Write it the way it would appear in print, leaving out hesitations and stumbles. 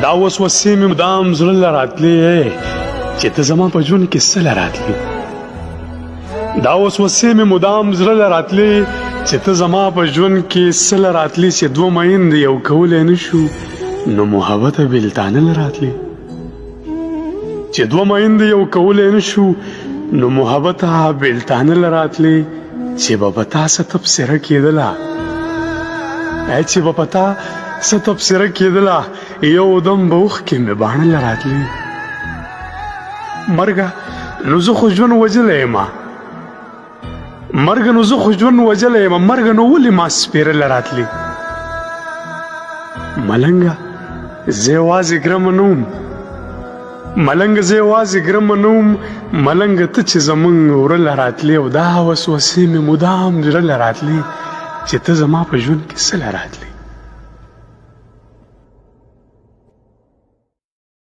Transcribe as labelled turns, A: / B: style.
A: دا وسوسې مې مدام زړه له راتلې چې ته زما په ژوند کې څه له راتلې دا وسوسې مې مدام زړه له راتلې چې ته زما په ژوند کې څه له راتلې چې دوه میندې یو کولی نه شو نو محبته بېلتانه له راتلې چې دوه میندې یو کولی نه شو نو محبته بېلتانه له راتلې چې به په تا څه تبصره کېدله چې به په تا څه تبصره کېدله یو دم به اوښکې مې باڼه له راتلې مرګه نو زه خو ژوند وژلی یم مرګه نو زه خو ژوند وژلی یم مرګه نو ولې ما سپېره له راتلې ملنګه زه یوازې ګرمه نه وم ملنګه زه یوازې ګرمه نه وم ملنګه ته چې زمونږ وره له راتلې او دا وسوسې مې مدام زړه له راتلې چې ته زما په ژوند کې څه له راتلې